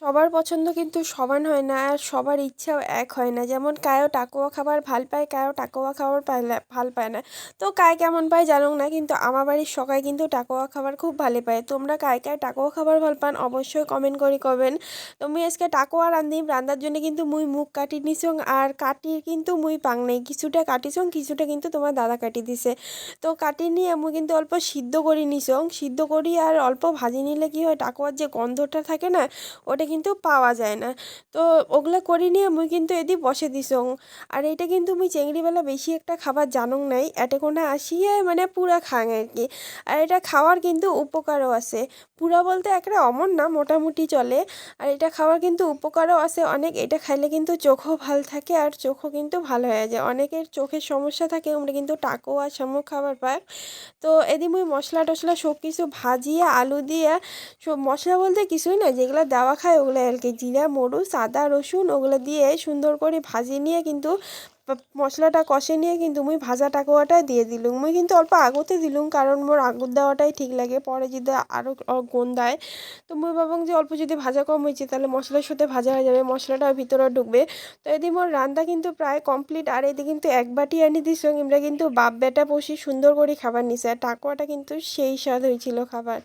সবার পছন্দ কিন্তু সমান হয় না, আর সবার ইচ্ছাও এক হয় না। যেমন কায়ো টাকুয়া খাবার ভাল পায়, কায়ো টাকুয়া খাবার ভাল পায় না। তো কায় কেমন পায় জানুক না, কিন্তু আমার বাড়ির সবাই কিন্তু টাকুয়া খাবার খুব ভালো পায়। তোমরা কায় কায় টাকুয়া খাবার ভাল পান অবশ্যই কমেন্ট করে কবেন। তো মুই আজকে টাকুয়া রান্ধিম, রান্ধার জন্য কিন্তু মুই মুখ কাটি নিছং, আর কাটি কিন্তু মুই পাং নাই, কিছুটা কাটিছং কিছুটা কিন্তু তোমার দাদা কাটি দিছে। তো কাটি নিয়ে মুই কিন্তু অল্প সিদ্ধ করি নিছং, সিদ্ধ করি আর অল্প ভাজি নিলে কি হয়, টাকুয়ার যে গন্ধটা থাকে না ওটা কিন্তু পাওয়া যায় না। তো ওগুলো করি নিয়ে মুই কিন্তু এদি বসে দিছং। আর এটা কিন্তু মুই চেংড়িবেলা বেশি একটা খাবার জানং নাই, এটে কোনা আসিয়ে মানে পুরা খাং আর কি। আর এটা খাওয়ার কিন্তু উপকারও আছে, পুরা বলতে একটা অমন না, মোটামুটি চলে। আর এটা খাওয়ার কিন্তু উপকারও আছে অনেক, এটা খাইলে কিন্তু চোখও ভাল থাকে আর চোখও কিন্তু ভালো হয়ে যায়। অনেকের চোখের সমস্যা থাকে, আমরা কিন্তু টাকোয়া শামুক খাবার পায়। তো এদি মুই মশলা টশলা সব কিছু ভাজিয়ে আলু দিয়ে, সব মশলা বলতে কিছুই না, যেগুলো দেওয়া খায় ওগুলো আর কি, জিরা মরিচ আদা রসুন ওগুলো দিয়ে সুন্দর করে ভাজি নিয়ে কিন্তু মশলাটা কষে নিয়ে কিন্তু মুই ভাজা টাকুয়াটা দিয়ে দিলুম। মুই কিন্তু অল্প আগতে দিলুম, কারণ মোর আগুত দেওয়াটাই ঠিক লাগে, পরে যদি আরও গন্ধায়। তো মুই ভাবং যে অল্প যদি ভাজা কম হয়েছে তাহলে মশলার সাথে ভাজা হয়ে যাবে, মশলাটা ভিতরে ঢুকবে। তো এদি মোর রান্না কিন্তু প্রায় কমপ্লিট। আর এদি কিন্তু এক বাটি আনি দিছ, আমরা কিন্তু বাপ বেটা বসি সুন্দর করে খাবার নিছে, আর টাকুয়াটা কিন্তু সেই স্বাদ হয়েছিল খাবার।